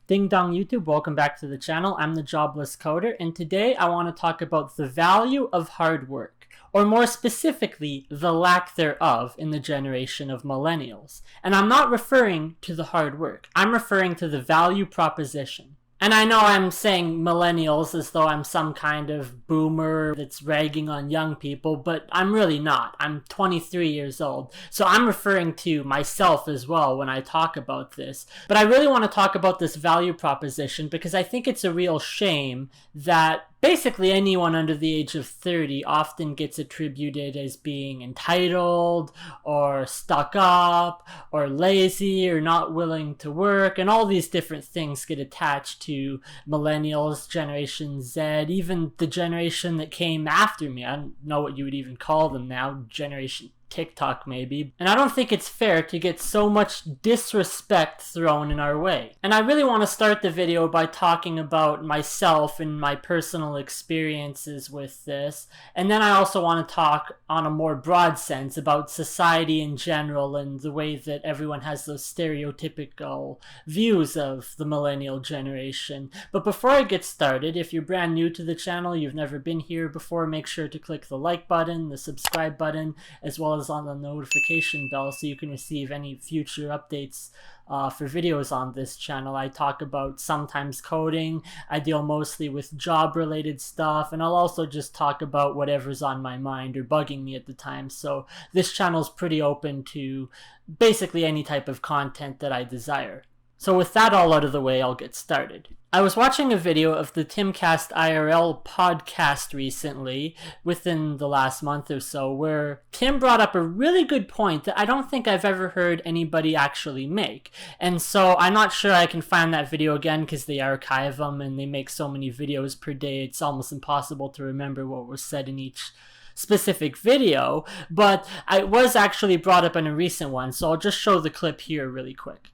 Ding dong YouTube, welcome back to the channel. I'm the Jobless Coder, and today I want to talk about the value of hard work, or more specifically, the lack thereof in the generation of millennials. And I'm not referring to the hard work, I'm referring to the value proposition. And I know I'm saying millennials as though I'm some kind of boomer that's ragging on young people, but I'm really not. I'm 23 years old. So I'm referring to myself as well when I talk about this. But I really want to talk about this value proposition because I think it's a real shame that basically anyone under the age of 30 often gets attributed as being entitled or stuck up or lazy or not willing to work, and all these different things get attached to millennials, Generation Z, even the generation that came after me. I don't know what you would even call them now, Generation TikTok maybe. And I don't think it's fair to get so much disrespect thrown in our way. And I really want to start the video by talking about myself and my personal experiences with this. And then I also want to talk on a more broad sense about society in general and the way that everyone has those stereotypical views of the millennial generation. But before I get started, if you're brand new to the channel, you've never been here before, make sure to click the like button, the subscribe button, as well as on the notification bell so you can receive any future updates for videos on this channel. I talk about sometimes coding, I deal mostly with job related stuff, and I'll also just talk about whatever's on my mind or bugging me at the time. So this channel's pretty open to basically any type of content that I desire. So with that all out of the way, I'll get started. I was watching a video of the Timcast IRL podcast recently, within the last month or so, where Tim brought up a really good point that I don't think I've ever heard anybody actually make. And so I'm not sure I can find that video again because they archive them and they make so many videos per day, it's almost impossible to remember what was said in each specific video. But it was actually brought up in a recent one, so I'll just show the clip here really quick.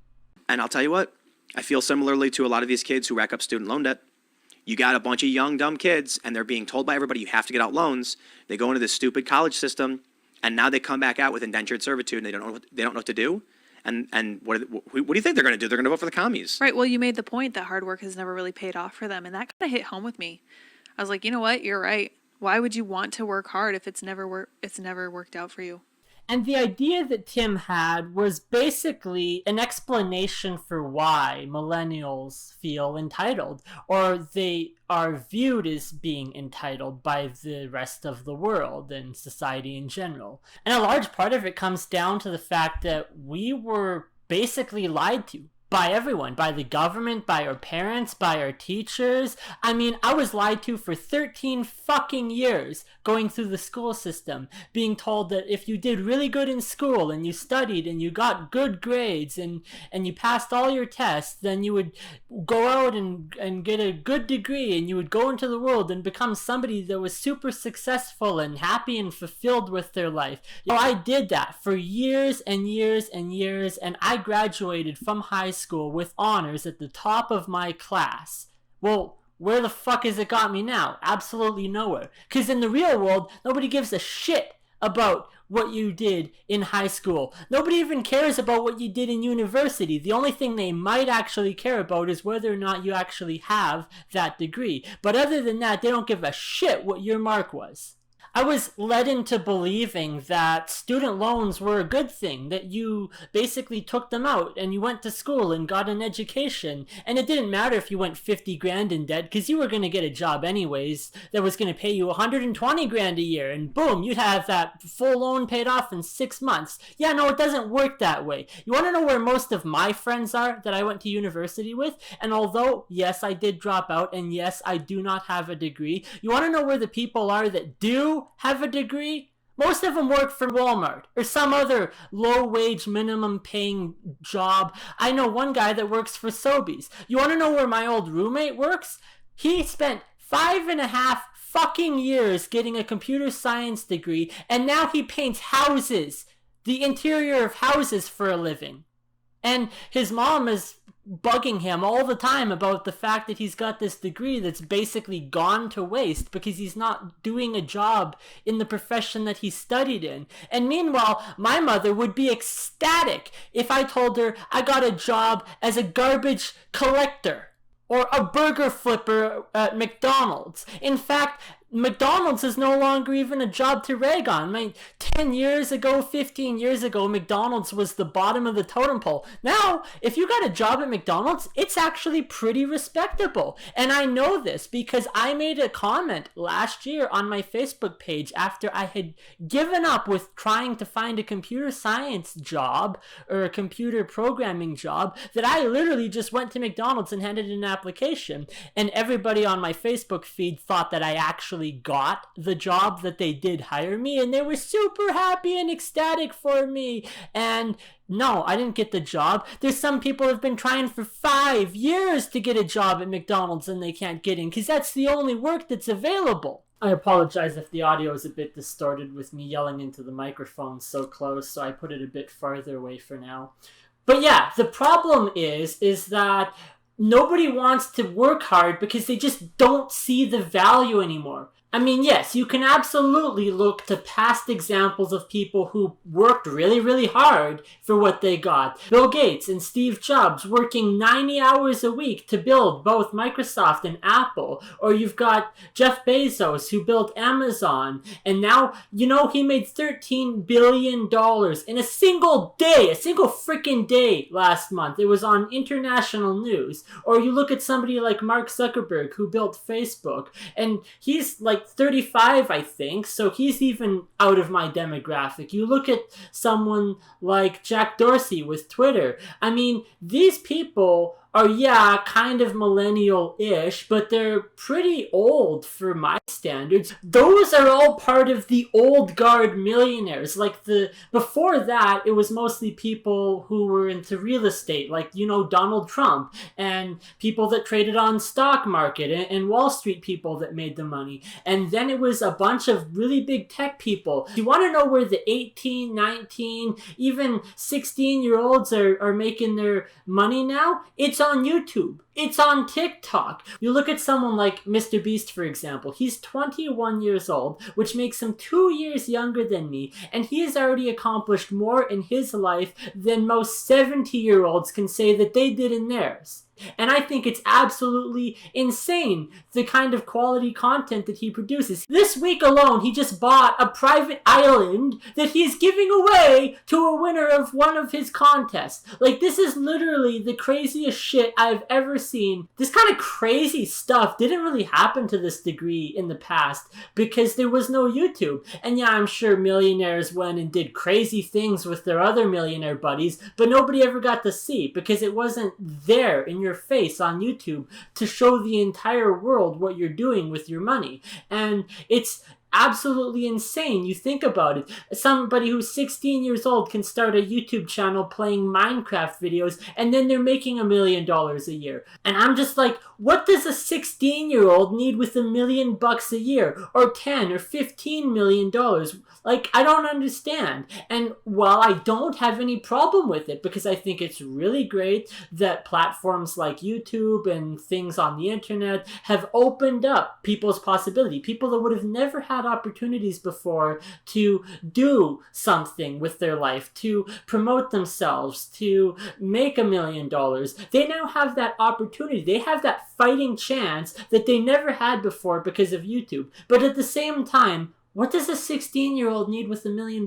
And I'll tell you what, I feel similarly to a lot of these kids who rack up student loan debt. You got a bunch of young, dumb kids, and they're being told by everybody you have to get out loans. They go into this stupid college system, and now they come back out with indentured servitude, and they don't know what to do. And what do you think they're going to do? They're going to vote for the commies. Right. Well, you made the point that hard work has never really paid off for them, and that kind of hit home with me. I was like, you know what? You're right. Why would you want to work hard if it's never worked out for you? And the idea that Tim had was basically an explanation for why millennials feel entitled, or they are viewed as being entitled by the rest of the world and society in general. And a large part of it comes down to the fact that we were basically lied to. By everyone, by the government, by our parents, by our teachers. I mean, I was lied to for 13 fucking years going through the school system, being told that if you did really good in school and you studied and you got good grades and you passed all your tests, then you would go out and get a good degree and you would go into the world and become somebody that was super successful and happy and fulfilled with their life. You know, I did that for years and years and years, and I graduated from high school with honors at the top of my class. Well, where the fuck has it got me now? Absolutely nowhere. Because in the real world, nobody gives a shit about what you did in high school. Nobody even cares about what you did in university. The only thing they might actually care about is whether or not you actually have that degree. But other than that, they don't give a shit what your mark was. I was led into believing that student loans were a good thing, that you basically took them out and you went to school and got an education, and it didn't matter if you went 50 grand in debt because you were going to get a job anyways that was going to pay you 120 grand a year, and boom, you'd have that full loan paid off in 6 months. Yeah, no, it doesn't work that way. You want to know where most of my friends are that I went to university with? And although, yes, I did drop out, and yes, I do not have a degree, you want to know where the people are that do have a degree? Most of them work for Walmart or some other low-wage, minimum-paying job. I know one guy that works for Sobeys. You want to know where my old roommate works? He spent 5.5 fucking years getting a computer science degree, and now he paints houses, the interior of houses, for a living. And his mom is bugging him all the time about the fact that he's got this degree that's basically gone to waste because he's not doing a job in the profession that he studied in. And meanwhile, my mother would be ecstatic if I told her I got a job as a garbage collector or a burger flipper at McDonald's. In fact, McDonald's is no longer even a job to rag on. I mean, 10 years ago, 15 years ago, McDonald's was the bottom of the totem pole. Now, if you got a job at McDonald's, it's actually pretty respectable. And I know this because I made a comment last year on my Facebook page after I had given up with trying to find a computer science job or a computer programming job, that I literally just went to McDonald's and handed in an application. And everybody on my Facebook feed thought that I actually got the job, that they did hire me, and they were super happy and ecstatic for me. And no, I didn't get the job. There's some people who have been trying for 5 years to get a job at McDonald's and they can't get in because that's the only work that's available. I apologize if the audio is a bit distorted with me yelling into the microphone so close, so I put it a bit farther away for now. But yeah, the problem is that nobody wants to work hard because they just don't see the value anymore. I mean, yes, you can absolutely look to past examples of people who worked really, really hard for what they got. Bill Gates and Steve Jobs working 90 hours a week to build both Microsoft and Apple. Or you've got Jeff Bezos who built Amazon. And now, you know, he made $13 billion in a single day, a single freaking day last month. It was on international news. Or you look at somebody like Mark Zuckerberg who built Facebook. And he's like 35, I think, so he's even out of my demographic. You look at someone like Jack Dorsey with Twitter. I mean, these people are, yeah, kind of millennial-ish, but they're pretty old for my standards. Those are all part of the old guard millionaires. Like before that, it was mostly people who were into real estate, like, you know, Donald Trump, and people that traded on stock market, and Wall Street people that made the money. And then it was a bunch of really big tech people. You want to know where the 18, 19, even 16-year-olds are making their money now? It's on YouTube. It's on TikTok. You look at someone like Mr. Beast, for example. He's 21 years old, which makes him 2 years younger than me, and he has already accomplished more in his life than most 70-year-olds can say that they did in theirs. And I think it's absolutely insane, the kind of quality content that he produces. This week alone, he just bought a private island that he's giving away to a winner of one of his contests. Like, this is literally the craziest shit I've ever seen. This kind of crazy stuff didn't really happen to this degree in the past because there was no YouTube. And yeah, I'm sure millionaires went and did crazy things with their other millionaire buddies, but nobody ever got to see because it wasn't there in your face on YouTube to show the entire world what you're doing with your money. And it's absolutely insane. You think about it. Somebody who's 16 years old can start a YouTube channel playing Minecraft videos, and then they're making $1 million a year. And I'm just like, what does a 16-year-old need with $1 million a year? Or 10 or $15 million? Like, I don't understand. And while I don't have any problem with it, because I think it's really great that platforms like YouTube and things on the internet have opened up people's possibility. People that would have never had opportunities before to do something with their life, to promote themselves, to make $1 million. They now have that opportunity. They have that fighting chance that they never had before because of YouTube. But at the same time, what does a 16-year-old need with $1 million?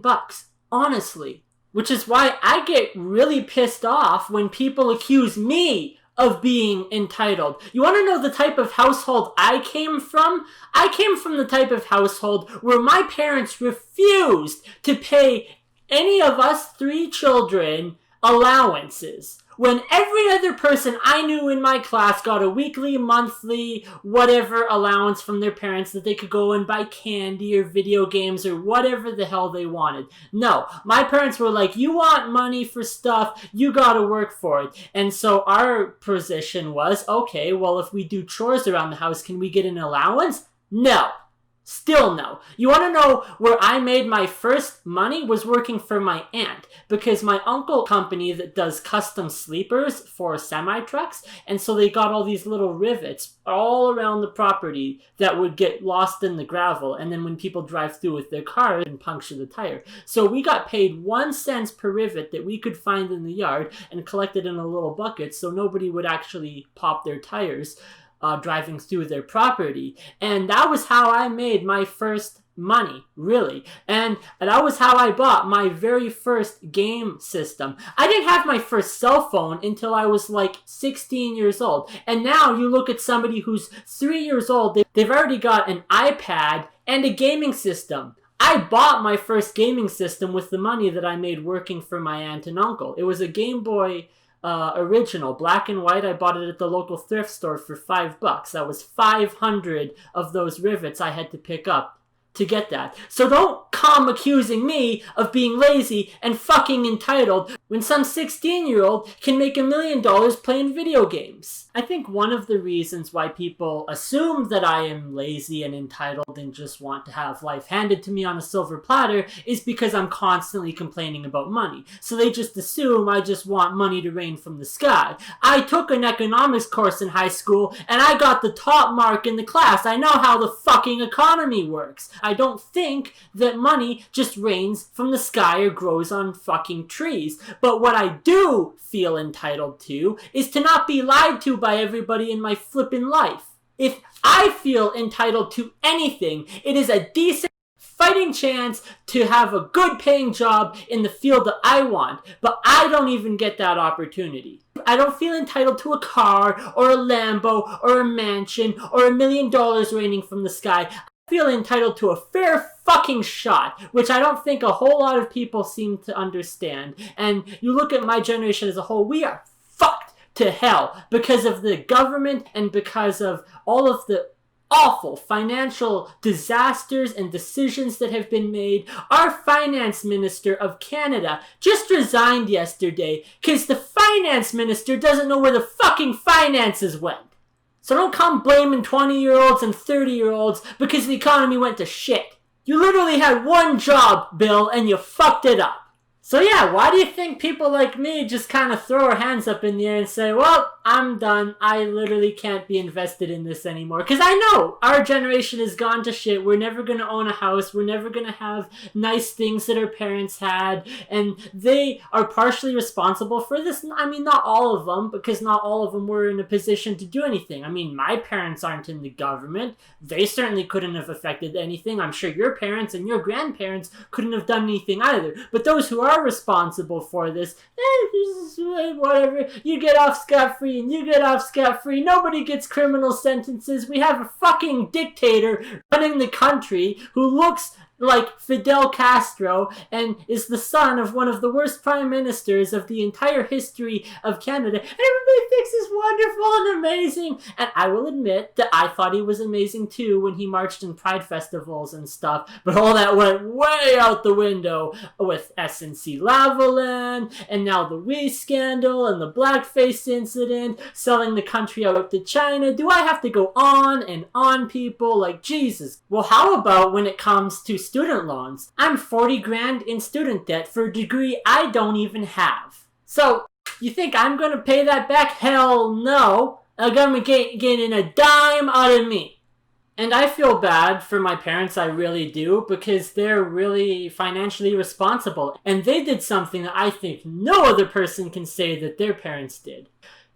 Honestly. Which is why I get really pissed off when people accuse me of being entitled. You want to know the type of household I came from? I came from the type of household where my parents refused to pay any of us 3 children allowances. When every other person I knew in my class got a weekly, monthly, whatever allowance from their parents that they could go and buy candy or video games or whatever the hell they wanted. No, my parents were like, you want money for stuff, you gotta work for it. And so our position was, okay, well, if we do chores around the house, can we get an allowance? No. Still no. You want to know where I made my first money? Was working for my aunt, because my uncle company that does custom sleepers for semi-trucks, and so they got all these little rivets all around the property that would get lost in the gravel, and then when people drive through with their car and puncture the tire. So we got paid 1 cent per rivet that we could find in the yard and collected in a little bucket so nobody would actually pop their tires driving through their property. And that was how I made my first money, really. And that was how I bought my very first game system. I didn't have my first cell phone until I was like 16 years old. And now you look at somebody who's 3 years old, they've already got an iPad and a gaming system. I bought my first gaming system with the money that I made working for my aunt and uncle. It was a Game Boy original, black and white. I bought it at the local thrift store for $5. That was 500 of those rivets I had to pick up to get that. So don't come accusing me of being lazy and fucking entitled when some 16-year-old can make $1 million playing video games. I think one of the reasons why people assume that I am lazy and entitled and just want to have life handed to me on a silver platter is because I'm constantly complaining about money. So they just assume I just want money to rain from the sky. I took an economics course in high school and I got the top mark in the class. I know how the fucking economy works. I don't think that money just rains from the sky or grows on fucking trees. But what I do feel entitled to is to not be lied to by everybody in my flippin' life. If I feel entitled to anything, it is a decent fighting chance to have a good paying job in the field that I want. But I don't even get that opportunity. I don't feel entitled to a car or a Lambo or a mansion or $1 million raining from the sky. I feel entitled to a fair fucking shot, which I don't think a whole lot of people seem to understand. And you look at my generation as a whole, we are fucked to hell because of the government and because of all of the awful financial disasters and decisions that have been made. Our finance minister of Canada just resigned yesterday because the finance minister doesn't know where the fucking finances went. So don't come blaming 20-year-olds and 30-year-olds because the economy went to shit. You literally had one job, Bill, and you fucked it up. So yeah, why do you think people like me just kind of throw our hands up in the air and say, well, I'm done. I literally can't be invested in this anymore. Because I know our generation has gone to shit. We're never going to own a house. We're never going to have nice things that our parents had. And they are partially responsible for this. I mean, not all of them, because not all of them were in a position to do anything. I mean, my parents aren't in the government. They certainly couldn't have affected anything. I'm sure your parents and your grandparents couldn't have done anything either. But those who are responsible for this, whatever, you get off scot-free and you get off scot-free. Nobody gets criminal sentences. We have a fucking dictator running the country who looks like Fidel Castro and is the son of one of the worst prime ministers of the entire history of Canada. And everybody thinks he's wonderful and amazing. And I will admit that I thought he was amazing too when he marched in pride festivals and stuff. But all that went way out the window with SNC Lavalin and now the Wii scandal and the blackface incident, selling the country out to China. Do I have to go on and on, people? Like, Jesus. Well, how about when it comes to student loans? I'm 40 grand in student debt for a degree I don't even have. So, you think I'm gonna pay that back? Hell no. The government getting a dime out of me. And I feel bad for my parents, I really do, because they're really financially responsible. And they did something that I think no other person can say that their parents did.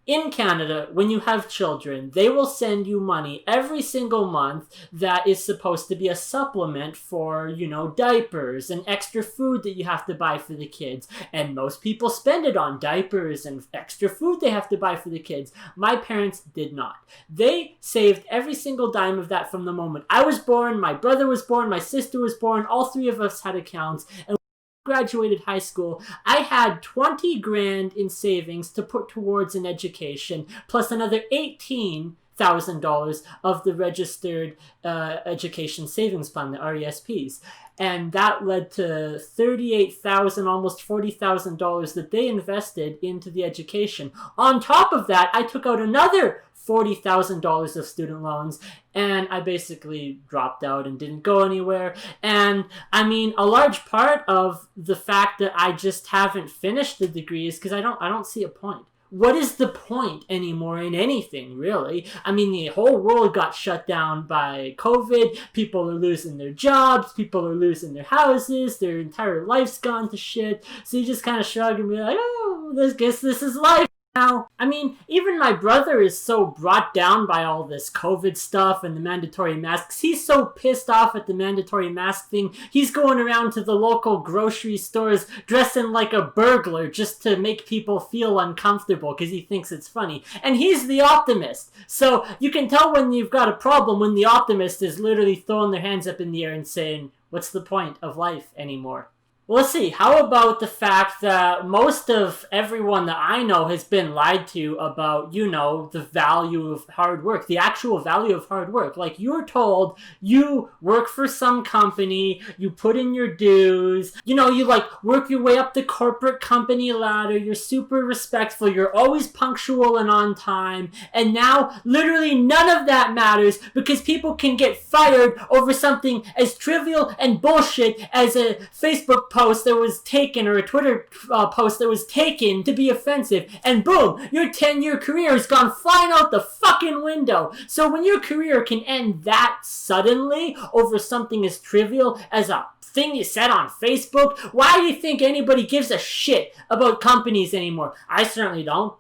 In Canada, when you have children, they will send you money every single month that is supposed to be a supplement for, diapers and extra food that you have to buy for the kids. And most people spend it on diapers and extra food they have to buy for the kids. My parents did not. They saved every single dime of that from the moment I was born, my brother was born, my sister was born, all three of us had accounts. And graduated high school, I had 20 grand in savings to put towards an education, plus another 18,000 $40,000 of the registered education savings fund, the RESPs. And that led to $38,000, almost $40,000 that they invested into the education. On top of that, I took out another $40,000 of student loans, and I basically dropped out and didn't go anywhere. And I mean, a large part of the fact that I just haven't finished the degree is because I don't see a point. What is the point anymore in anything, really? I mean, the whole world got shut down by COVID. People are losing their jobs. People are losing their houses. Their entire life's gone to shit. So you just kind of shrug and be like, oh, I guess this is life now. I mean, even my brother is so brought down by all this COVID stuff and the mandatory masks. He's so pissed off at the mandatory mask thing. He's going around to the local grocery stores dressing like a burglar just to make people feel uncomfortable because he thinks it's funny. And he's the optimist. So you can tell when you've got a problem when the optimist is literally throwing their hands up in the air and saying, what's the point of life anymore? Well, let's see. How about the fact that most of everyone that I know has been lied to about, the value of hard work, the actual value of hard work. Like, you're told you work for some company, you put in your dues, you work your way up the corporate company ladder, you're super respectful, you're always punctual and on time, and now literally none of that matters because people can get fired over something as trivial and bullshit as a Facebook post that was taken or a Twitter post that was taken to be offensive, and boom, your 10-year career has gone flying out the fucking window. So when your career can end that suddenly over something as trivial as a thing you said on Facebook, why do you think anybody gives a shit about companies anymore? I certainly don't.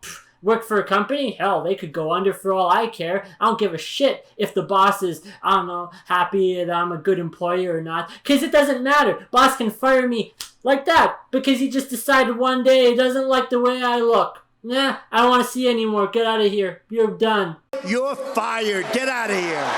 Work for a company? Hell, they could go under for all I care. I don't give a shit if the boss is, happy that I'm a good employer or not. Because it doesn't matter. Boss can fire me like that because he just decided one day he doesn't like the way I look. Nah, I don't want to see you anymore. Get out of here. You're done. You're fired. Get out of here.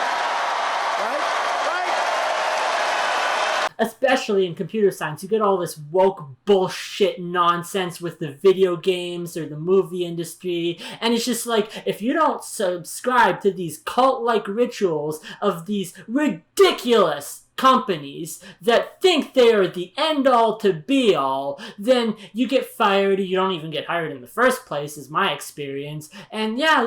Especially in computer science, you get all this woke bullshit nonsense with the video games or the movie industry, and it's just like, if you don't subscribe to these cult-like rituals of these ridiculous companies that think they are the end-all to be-all, then you get fired, or you don't even get hired in the first place, is my experience. And yeah,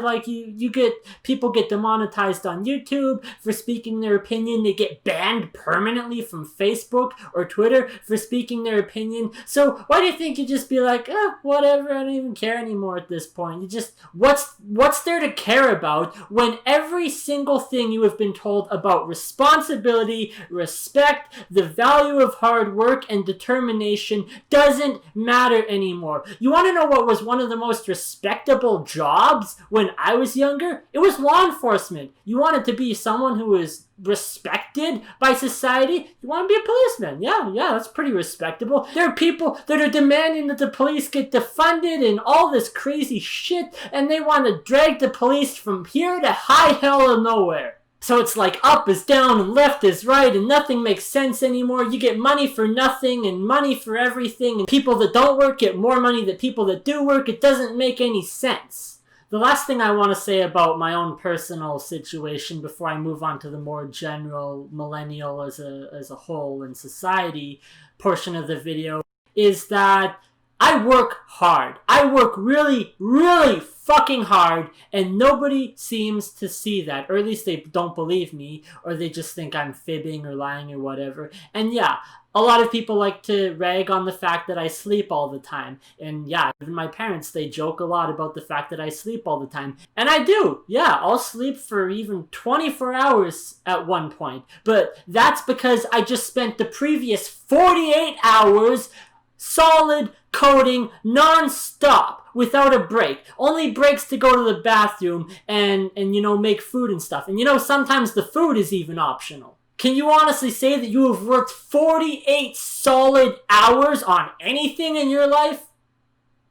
people get demonetized on YouTube for speaking their opinion. They get banned permanently from Facebook or Twitter for speaking their opinion. So why do you think you just be like, whatever, I don't even care anymore at this point? You just, what's there to care about when every single thing you have been told about responsibility, respect, the value of hard work, and determination doesn't matter anymore? You want to know what was one of the most respectable jobs when I was younger? It was law enforcement. You wanted to be someone who was respected by society? You want to be a policeman? Yeah, that's pretty respectable. There are people that are demanding that the police get defunded and all this crazy shit, and they want to drag the police from here to high hell of nowhere. So it's like up is down and left is right and nothing makes sense anymore. You get money for nothing and money for everything, and people that don't work get more money than people that do work. It doesn't make any sense. The last thing I want to say about my own personal situation before I move on to the more general millennial as a whole in society portion of the video is that I work hard. I work really, really fucking hard, and nobody seems to see that, or at least they don't believe me, or they just think I'm fibbing or lying or whatever. And yeah, a lot of people like to rag on the fact that I sleep all the time. And yeah, even my parents, they joke a lot about the fact that I sleep all the time. And I do. Yeah, I'll sleep for even 24 hours at one point. But that's because I just spent the previous 48 hours solid coding non-stop without a break. Only breaks to go to the bathroom and make food and stuff. And sometimes the food is even optional. Can you honestly say that you have worked 48 solid hours on anything in your life?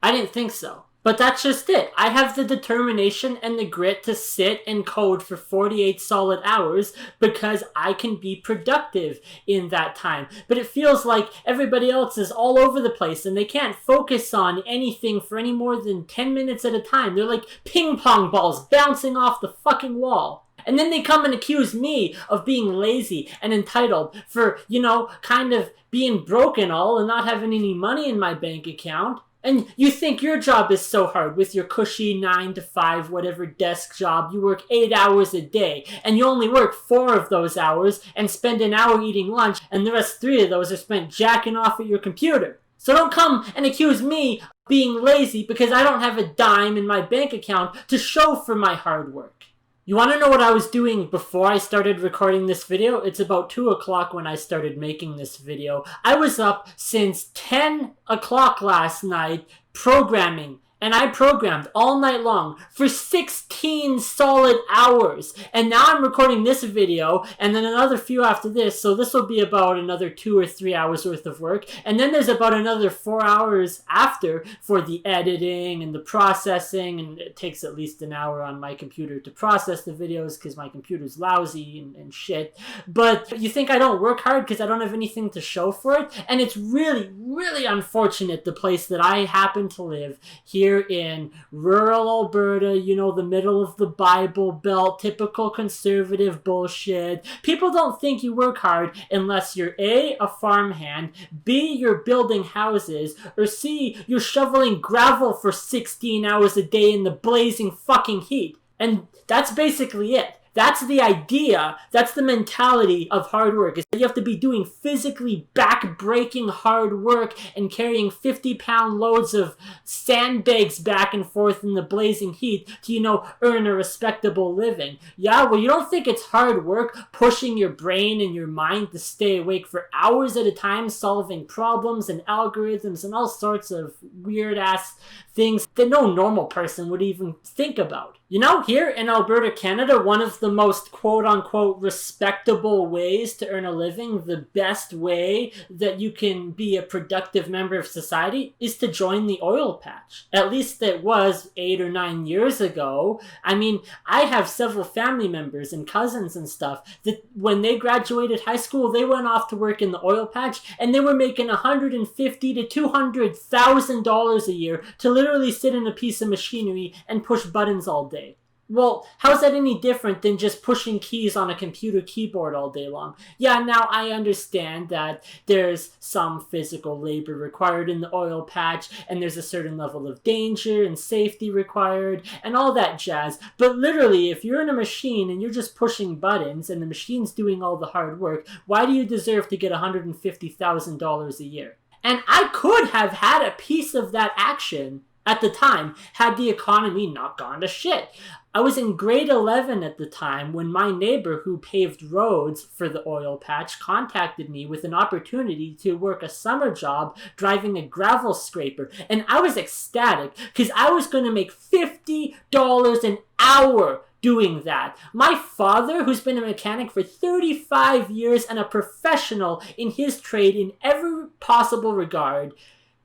I didn't think so. But that's just it. I have the determination and the grit to sit and code for 48 solid hours because I can be productive in that time. But it feels like everybody else is all over the place and they can't focus on anything for any more than 10 minutes at a time. They're like ping pong balls bouncing off the fucking wall. And then they come and accuse me of being lazy and entitled for, kind of being broke and all and not having any money in my bank account. And you think your job is so hard with your cushy 9 to 5 whatever desk job. You work 8 hours a day and you only work 4 of those hours and spend an hour eating lunch and the rest 3 of those are spent jacking off at your computer. So don't come and accuse me of being lazy because I don't have a dime in my bank account to show for my hard work. You want to know what I was doing before I started recording this video? It's about 2 o'clock when I started making this video. I was up since 10 o'clock last night programming. And I programmed all night long for 16 solid hours. And now I'm recording this video and then another few after this. So this will be about another 2 or 3 hours worth of work. And then there's about another 4 hours after for the editing and the processing. And it takes at least an hour on my computer to process the videos because my computer's lousy and shit. But you think I don't work hard because I don't have anything to show for it? And it's really, really unfortunate the place that I happen to live here in rural Alberta, the middle of the Bible Belt, typical conservative bullshit. People don't think you work hard unless you're A, a farmhand, B, you're building houses, or C, you're shoveling gravel for 16 hours a day in the blazing fucking heat. And that's basically it. That's the idea, that's the mentality of hard work, is that you have to be doing physically back-breaking hard work and carrying 50-pound loads of sandbags back and forth in the blazing heat to, earn a respectable living. Yeah, well, you don't think it's hard work pushing your brain and your mind to stay awake for hours at a time, solving problems and algorithms and all sorts of weird-ass things that no normal person would even think about. Here in Alberta, Canada, one of the most quote-unquote respectable ways to earn a living, the best way that you can be a productive member of society, is to join the oil patch. At least it was 8 or 9 years ago. I have several family members and cousins and stuff that when they graduated high school, they went off to work in the oil patch and they were making $150,000 to $200,000 a year to literally sit in a piece of machinery and push buttons all day. Well, how's that any different than just pushing keys on a computer keyboard all day long? Yeah, now I understand that there's some physical labor required in the oil patch, and there's a certain level of danger and safety required, and all that jazz. But literally, if you're in a machine and you're just pushing buttons, and the machine's doing all the hard work, why do you deserve to get $150,000 a year? And I could have had a piece of that action at the time had the economy not gone to shit. I was in grade 11 at the time when my neighbor who paved roads for the oil patch contacted me with an opportunity to work a summer job driving a gravel scraper. And I was ecstatic because I was going to make $50 an hour doing that. My father, who's been a mechanic for 35 years and a professional in his trade in every possible regard,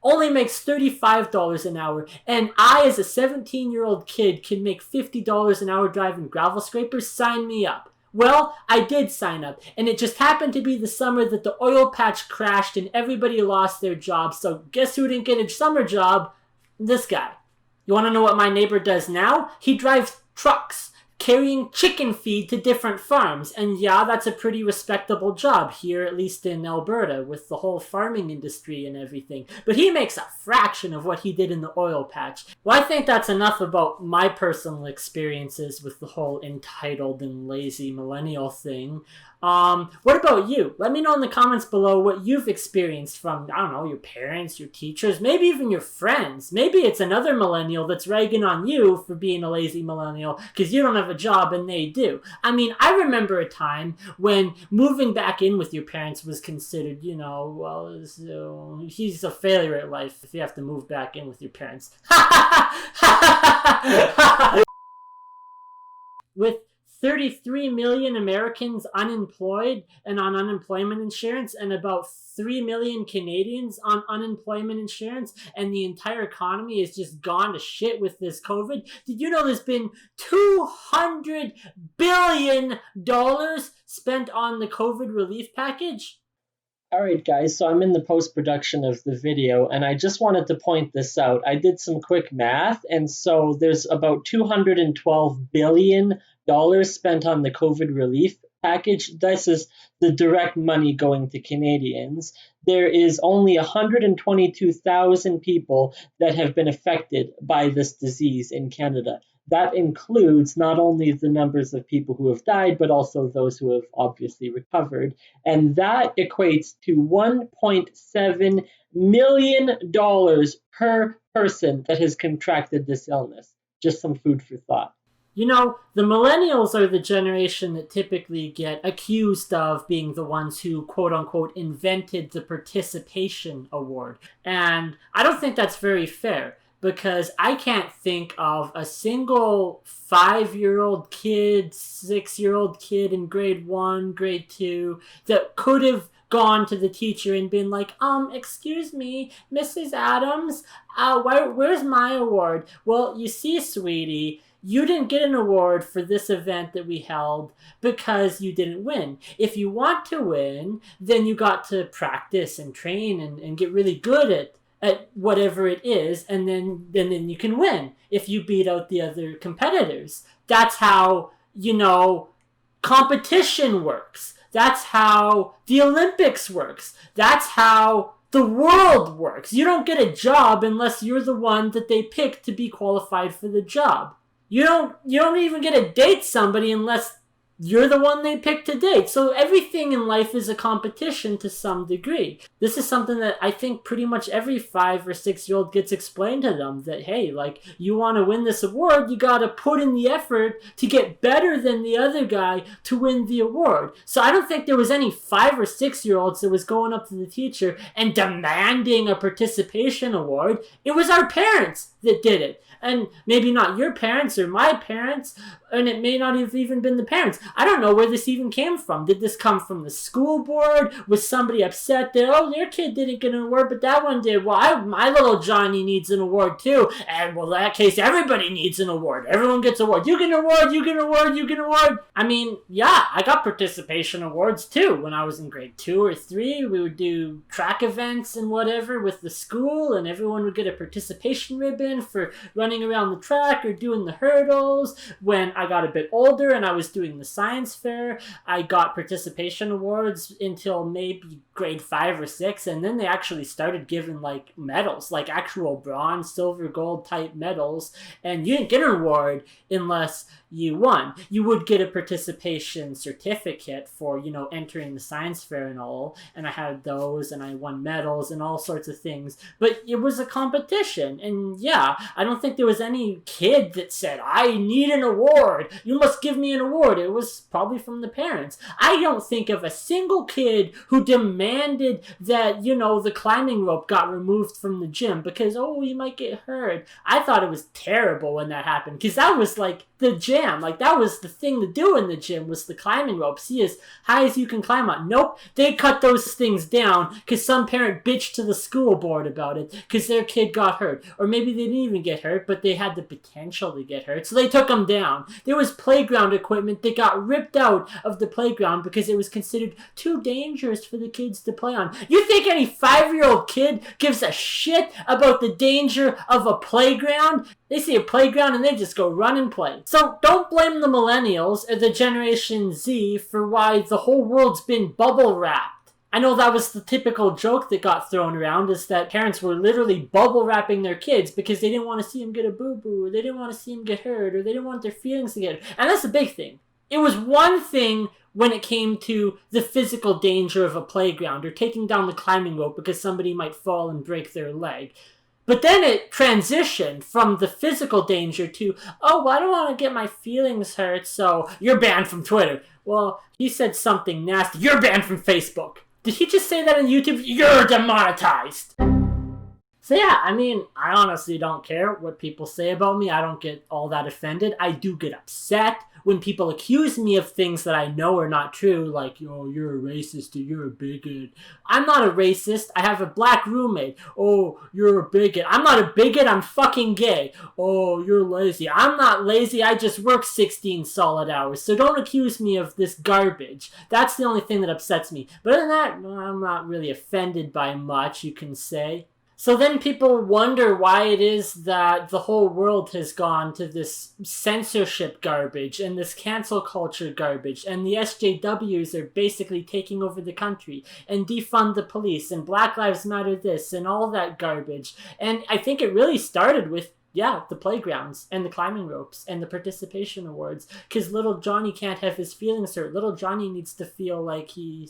only makes $35 an hour, and I, as a 17-year-old kid, can make $50 an hour driving gravel scrapers. Sign me up. Well, I did sign up, and it just happened to be the summer that the oil patch crashed and everybody lost their jobs, so guess who didn't get a summer job? This guy. You want to know what my neighbor does now? He drives trucks carrying chicken feed to different farms. And yeah, that's a pretty respectable job here, at least in Alberta, with the whole farming industry and everything. But he makes a fraction of what he did in the oil patch. Well, I think that's enough about my personal experiences with the whole entitled and lazy millennial thing. What about you? Let me know in the comments below what you've experienced from, I don't know, your parents, your teachers, maybe even your friends. Maybe it's another millennial that's ragging on you for being a lazy millennial because you don't have a job and they do. I remember a time when moving back in with your parents was considered, so he's a failure at life if you have to move back in with your parents. With 33 million Americans unemployed and on unemployment insurance, and about 3 million Canadians on unemployment insurance, and the entire economy has just gone to shit with this COVID. Did you know there's been $200 billion spent on the COVID relief package? Alright guys, so I'm in the post-production of the video, and I just wanted to point this out. I did some quick math, and so there's about $212 billion spent on the COVID relief package. This is the direct money going to Canadians. There is only 122,000 people that have been affected by this disease in Canada. That includes not only the numbers of people who have died, but also those who have obviously recovered. And that equates to $1.7 million per person that has contracted this illness. Just some food for thought. You know, the millennials are the generation that typically get accused of being the ones who, quote unquote, invented the participation award. And I don't think that's very fair, because I can't think of a single 5-year-old kid, 6-year-old kid in grade 1, grade 2 that could have gone to the teacher and been like, excuse me, Mrs. Adams, where's my award? Well, you see, sweetie, you didn't get an award for this event that we held because you didn't win. If you want to win, then you got to practice and train and get really good at whatever it is, and then you can win if you beat out the other competitors. That's how, competition works. That's how the Olympics works. That's how the world works. You don't get a job unless you're the one that they pick to be qualified for the job. You don't even get to date somebody unless you're the one they pick to date. So everything in life is a competition to some degree. This is something that I think pretty much every 5 or 6-year-old gets explained to them, that, hey, like, you want to win this award, you got to put in the effort to get better than the other guy to win the award. So I don't think there was any 5 or 6-year-olds that was going up to the teacher and demanding a participation award. It was our parents that did it. And maybe not your parents or my parents, and it may not have even been the parents. I don't know where this even came from. Did this come from the school board? Was somebody upset that, their kid didn't get an award, but that one did? Well, my little Johnny needs an award too. And, well, in that case, everybody needs an award. Everyone gets an award. You get an award, you get an award, you get an award. I mean, yeah, I got participation awards too. When I was in grade 2 or 3, we would do track events and whatever with the school, and everyone would get a participation ribbon for running around the track or doing the hurdles. When I got a bit older and I was doing the science fair, I got participation awards until maybe grade 5 or 6, and then they actually started giving like medals, like actual bronze, silver, gold type medals, and you didn't get an award unless you won. You would get a participation certificate for, entering the science fair and all, and I had those, and I won medals and all sorts of things, but it was a competition. And yeah, I don't think there was any kid that said, I need an award, you must give me an award. It was probably from the parents. I don't think of a single kid who demanded that, the climbing rope got removed from the gym because, you might get hurt. I thought it was terrible when that happened, because that was like the jam. Like, that was the thing to do in the gym, was the climbing rope. See as high as you can climb on. Nope, they cut those things down because some parent bitched to the school board about it because their kid got hurt. Or maybe they didn't even get hurt, but they had the potential to get hurt, so they took them down. There was playground equipment that got ripped out of the playground because it was considered too dangerous for the kids to play on. You think any 5-year-old kid gives a shit about the danger of a playground? They see a playground and they just go run and play. So don't blame the millennials or the Generation Z for why the whole world's been bubble wrapped. I know that was the typical joke that got thrown around, is that parents were literally bubble wrapping their kids because they didn't want to see them get a boo-boo, or they didn't want to see them get hurt, or they didn't want their feelings to get hurt. And that's the big thing. It was one thing when it came to the physical danger of a playground or taking down the climbing rope because somebody might fall and break their leg. But then it transitioned from the physical danger to, I don't want to get my feelings hurt, so you're banned from Twitter. Well, he said something nasty. You're banned from Facebook. Did he just say that on YouTube? You're demonetized. So yeah, I mean, I honestly don't care what people say about me. I don't get all that offended. I do get upset when people accuse me of things that I know are not true, like, oh, you're a racist or you're a bigot. I'm not a racist. I have a black roommate. Oh, you're a bigot. I'm not a bigot. I'm fucking gay. Oh, you're lazy. I'm not lazy. I just work 16 solid hours. So don't accuse me of this garbage. That's the only thing that upsets me. But other than that, I'm not really offended by much, you can say. So then people wonder why it is that the whole world has gone to this censorship garbage and this cancel culture garbage, and the SJWs are basically taking over the country, and defund the police, and Black Lives Matter this, and all that garbage. And I think it really started with the playgrounds and the climbing ropes and the participation awards, because little Johnny can't have his feelings hurt. Little Johnny needs to feel like he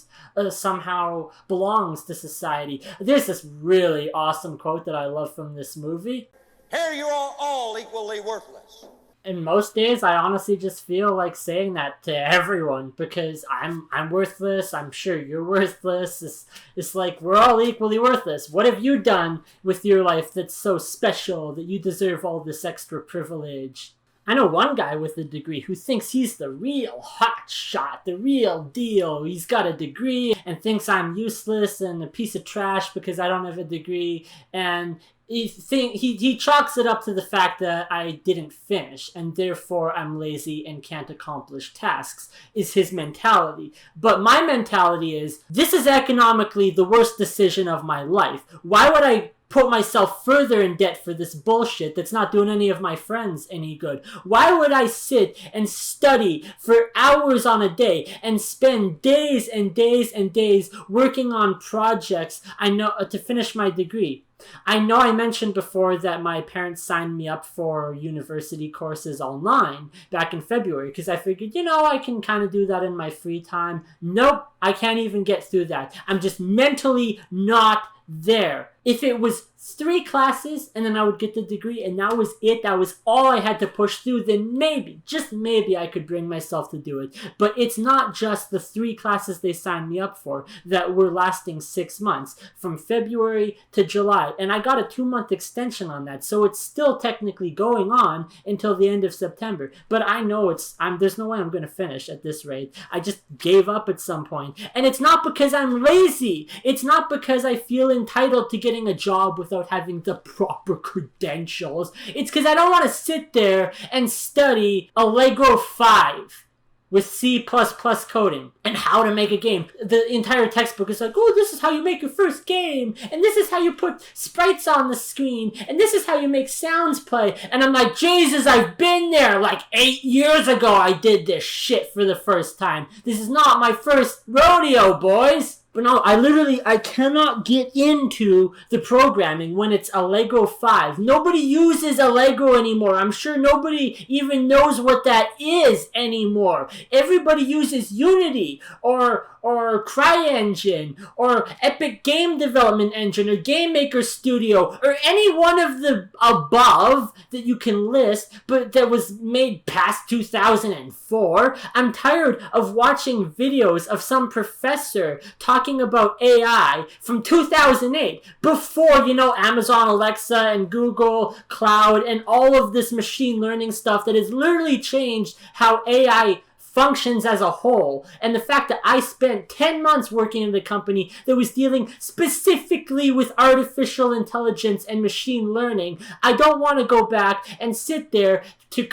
somehow belongs to society. There's this really awesome quote that I love from this movie. Here you are all equally worthless. And most days, I honestly just feel like saying that to everyone, because I'm worthless. I'm sure you're worthless. It's like we're all equally worthless. What have you done with your life that's so special that you deserve all this extra privilege? I know one guy with a degree who thinks he's the real hot shot, the real deal. He's got a degree and thinks I'm useless and a piece of trash because I don't have a degree. And he chalks it up to the fact that I didn't finish and therefore I'm lazy and can't accomplish tasks, is his mentality. But my mentality is, this is economically the worst decision of my life. Why would I put myself further in debt for this bullshit that's not doing any of my friends any good? Why would I sit and study for hours on a day and spend days and days and days working on projects I know to finish my degree? I know I mentioned before that my parents signed me up for university courses online back in February because I figured, I can kind of do that in my free time. Nope, I can't even get through that. I'm just mentally not there. If it was 3 classes and then I would get the degree and that was it, that was all I had to push through, then maybe, just maybe I could bring myself to do it. But it's not just the 3 classes they signed me up for that were lasting 6 months, from February to July. And I got a 2-month extension on that, so it's still technically going on until the end of September. But I know there's no way I'm going to finish at this rate. I just gave up at some point. And it's not because I'm lazy. It's not because I feel entitled to getting a job without having the proper credentials. It's because I don't want to sit there and study Allegro 5 with C++ coding and how to make a game. The entire textbook is like, oh, this is how you make your first game, and this is how you put sprites on the screen, and this is how you make sounds play. And I'm like, Jesus, I've been there. Like 8 years ago I did this shit for the first time. This is not my first rodeo, boys. But no, I cannot get into the programming when it's Allegro 5. Nobody uses Allegro anymore. I'm sure nobody even knows what that is anymore. Everybody uses Unity or CryEngine or Epic Game Development Engine or Game Maker Studio or any one of the above that you can list, but that was made past 2004. I'm tired of watching videos of some professor talking about AI from 2008, before, Amazon Alexa and Google Cloud and all of this machine learning stuff that has literally changed how AI functions as a whole. And the fact that I spent 10 months working in the company that was dealing specifically with artificial intelligence and machine learning, I don't want to go back and sit there to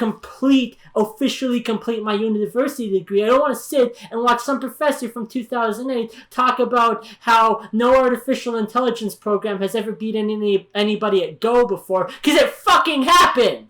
officially complete my university degree. I don't want to sit and watch some professor from 2008 talk about how no artificial intelligence program has ever beaten anybody at Go before, because it fucking happened!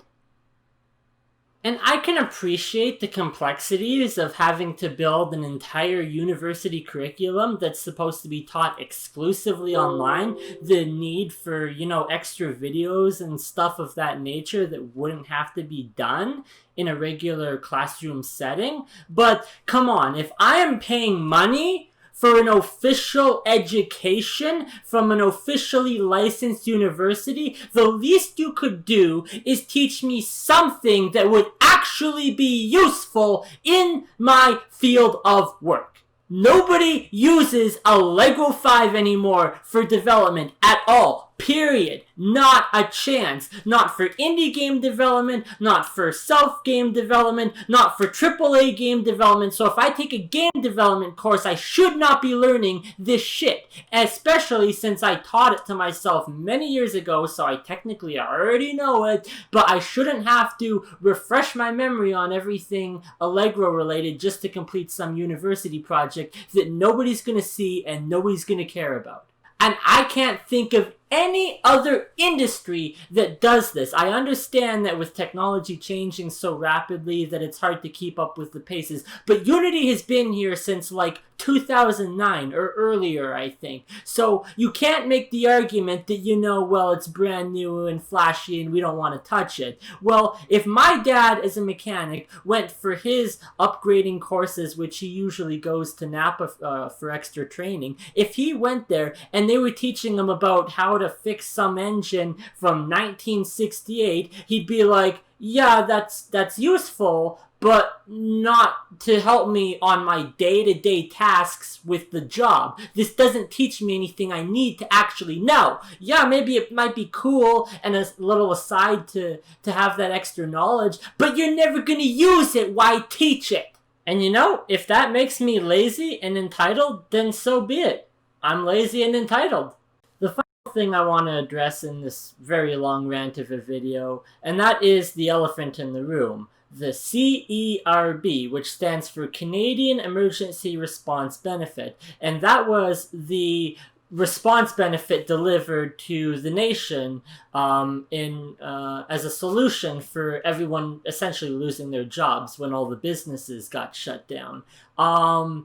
And I can appreciate the complexities of having to build an entire university curriculum that's supposed to be taught exclusively online, the need for, extra videos and stuff of that nature that wouldn't have to be done in a regular classroom setting. But come on, if I am paying money for an official education from an officially licensed university, the least you could do is teach me something that would actually be useful in my field of work. Nobody uses Allegro 5 anymore for development at all. Period. Not a chance. Not for indie game development, not for self-game development, not for AAA game development. So if I take a game development course, I should not be learning this shit. Especially since I taught it to myself many years ago, so I technically already know it, but I shouldn't have to refresh my memory on everything Allegro related just to complete some university project that nobody's gonna see and nobody's gonna care about. And I can't think of any other industry that does this. I understand that with technology changing so rapidly that it's hard to keep up with the paces, but Unity has been here since like 2009 or earlier, I think. So you can't make the argument that, well, it's brand new and flashy and we don't want to touch it. Well, if my dad as a mechanic went for his upgrading courses, which he usually goes to Napa for extra training, if he went there and they were teaching him about how to fix some engine from 1968, he'd be like, yeah, that's useful, but not to help me on my day-to-day tasks with the job. This doesn't teach me anything I need to actually know. Yeah, maybe it might be cool and a little aside to have that extra knowledge, but you're never gonna use it. Why teach it? And if that makes me lazy and entitled, then so be it. I'm lazy and entitled. The final thing I want to address in this very long rant of a video, and that is the elephant in the room. The CERB, which stands for Canadian Emergency Response Benefit. And that was the response benefit delivered to the nation as a solution for everyone essentially losing their jobs when all the businesses got shut down. I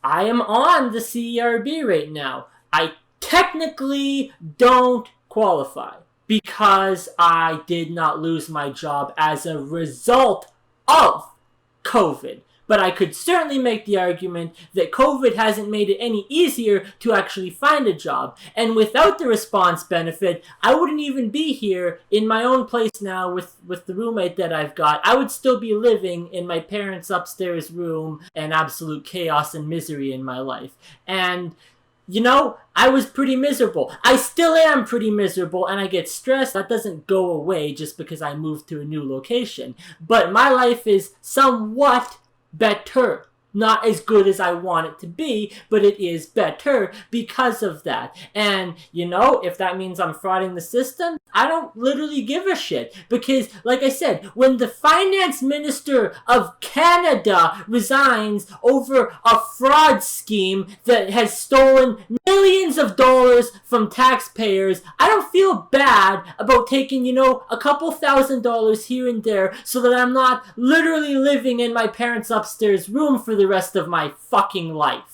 am on the CERB right now. I technically don't qualify because I did not lose my job as a result of COVID. But I could certainly make the argument that COVID hasn't made it any easier to actually find a job. And without the response benefit, I wouldn't even be here in my own place now with the roommate that I've got. I would still be living in my parents' upstairs room and absolute chaos and misery in my life. And I was pretty miserable. I still am pretty miserable, and I get stressed. That doesn't go away just because I moved to a new location. But my life is somewhat better. Not as good as I want it to be, but it is better because of that. And, if that means I'm frauding the system, I don't literally give a shit. Because, like I said, when the finance minister of Canada resigns over a fraud scheme that has stolen millions of dollars from taxpayers, I don't feel bad about taking, a couple $1,000s here and there so that I'm not literally living in my parents' upstairs room for the rest of my fucking life.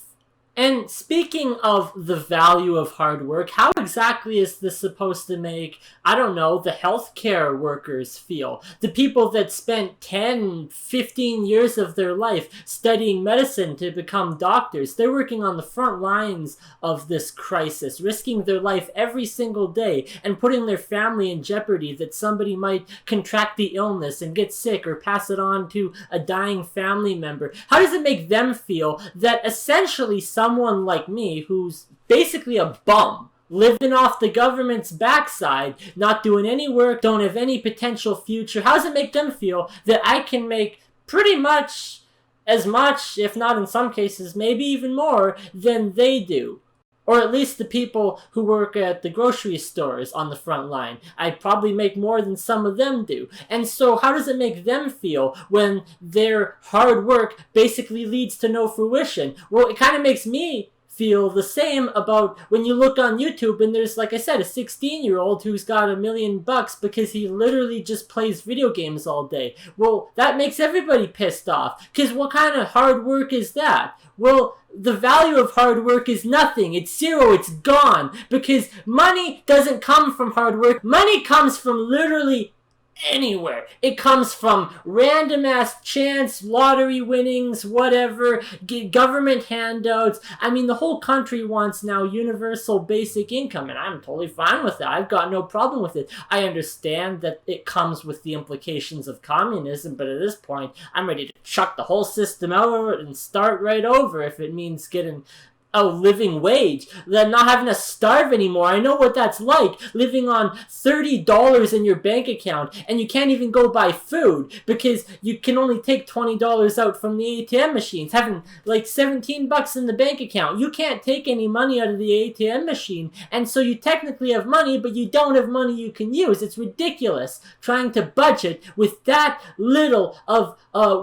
And speaking of the value of hard work, how exactly is this supposed to make, I don't know, the healthcare workers feel? The people that spent 10, 15 years of their life studying medicine to become doctors. They're working on the front lines of this crisis, risking their life every single day and putting their family in jeopardy that somebody might contract the illness and get sick or pass it on to a dying family member. How does it make them feel that essentially someone like me, who's basically a bum, living off the government's backside, not doing any work, don't have any potential future, how does it make them feel that I can make pretty much as much, if not in some cases, maybe even more, than they do? Or at least the people who work at the grocery stores on the front line. I probably make more than some of them do. And so how does it make them feel when their hard work basically leads to no fruition? Well, it kind of makes me feel the same about when you look on YouTube and there's, like I said, a 16-year-old who's got $1 million because he literally just plays video games all day. Well, that makes everybody pissed off. Because what kind of hard work is that? Well, the value of hard work is nothing. It's zero. It's gone. Because money doesn't come from hard work. Money comes from literally anywhere. It comes from random ass chance, lottery winnings, whatever, government handouts. I mean, the whole country wants now universal basic income, and I'm totally fine with that. I've got no problem with it. I understand that it comes with the implications of communism, but at this point, I'm ready to chuck the whole system out and start right over if it means getting a living wage, than not having to starve anymore. I know what that's like, living on $30 in your bank account, and you can't even go buy food because you can only take $20 out from the ATM machines, having like $17 in the bank account. You can't take any money out of the ATM machine, and so you technically have money, but you don't have money you can use. It's ridiculous trying to budget with that little of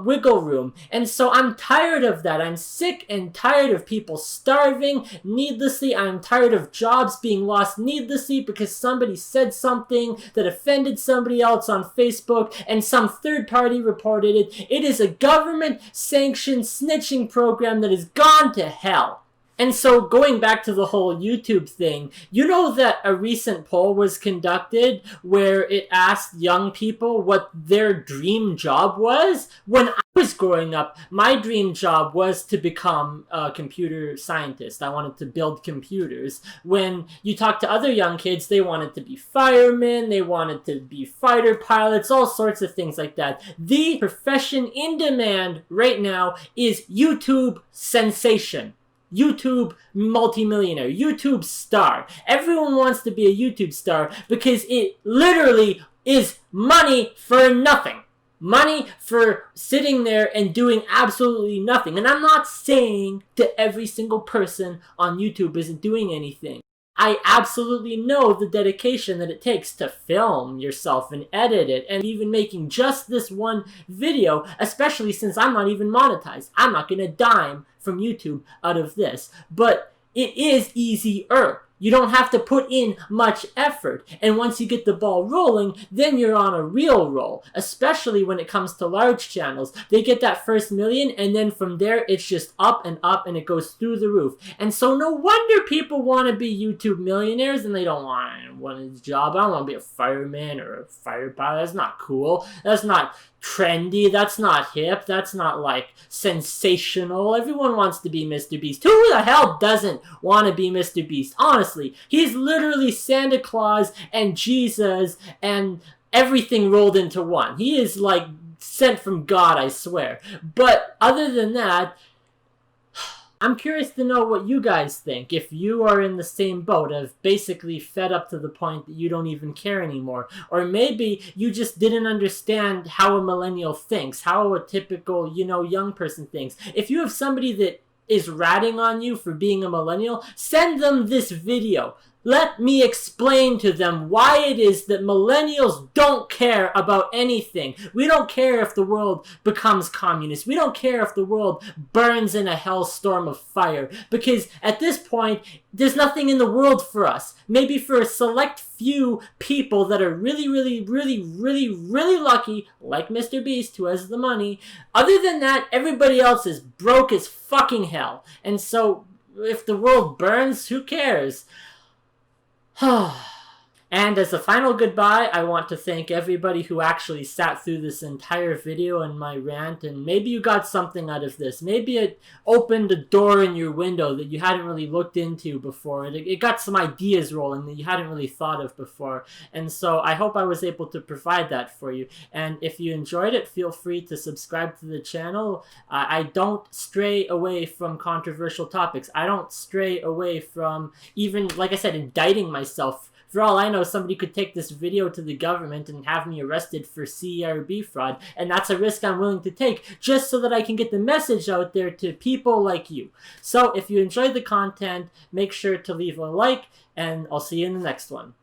wiggle room. And so I'm tired of that. I'm sick and tired of people starving needlessly. I'm tired of jobs being lost needlessly because somebody said something that offended somebody else on Facebook and some third party reported it. It is a government sanctioned snitching program that has gone to hell. And so going back to the whole YouTube thing, you know that a recent poll was conducted where it asked young people what their dream job was? When I was growing up, my dream job was to become a computer scientist. I wanted to build computers. When you talk to other young kids, they wanted to be firemen, they wanted to be fighter pilots, all sorts of things like that. The profession in demand right now is YouTube sensation. YouTube multimillionaire, YouTube star. Everyone wants to be a YouTube star because it literally is money for nothing. Money for sitting there and doing absolutely nothing. And I'm not saying that every single person on YouTube isn't doing anything. I absolutely know the dedication that it takes to film yourself and edit it, and even making just this one video, especially since I'm not even monetized. I'm not gonna dime from YouTube out of this. But it is easier. You don't have to put in much effort. And once you get the ball rolling, then you're on a real roll. Especially when it comes to large channels. They get that first million, and then from there, it's just up, and it goes through the roof. And so no wonder people want to be YouTube millionaires, and they don't want a job. I don't want to be a fireman or a fighter pilot. That's not cool. That's not trendy. That's not hip. That's not like sensational. Everyone wants to be Mr. Beast. Who the hell doesn't want to be Mr. Beast? Honestly, he's literally Santa Claus and Jesus and everything rolled into one. He is like sent from God, I swear. But other than that, I'm curious to know what you guys think, if you are in the same boat of basically fed up to the point that you don't even care anymore. Or maybe you just didn't understand how a millennial thinks, how a typical, young person thinks. If you have somebody that is ratting on you for being a millennial, send them this video. Let me explain to them why it is that millennials don't care about anything. We don't care if the world becomes communist. We don't care if the world burns in a hellstorm of fire. Because at this point, there's nothing in the world for us. Maybe for a select few people that are really, really, really, really, really lucky, like Mr. Beast, who has the money. Other than that, everybody else is broke as fucking hell. And so, if the world burns, who cares? And as a final goodbye, I want to thank everybody who actually sat through this entire video and my rant, and maybe you got something out of this. Maybe it opened a door in your window that you hadn't really looked into before. It got some ideas rolling that you hadn't really thought of before. And so I hope I was able to provide that for you. And if you enjoyed it, feel free to subscribe to the channel. I don't stray away from controversial topics. I don't stray away from even, like I said, indicting myself. For all I know, somebody could take this video to the government and have me arrested for CERB fraud, and that's a risk I'm willing to take just so that I can get the message out there to people like you. So if you enjoyed the content, make sure to leave a like, and I'll see you in the next one.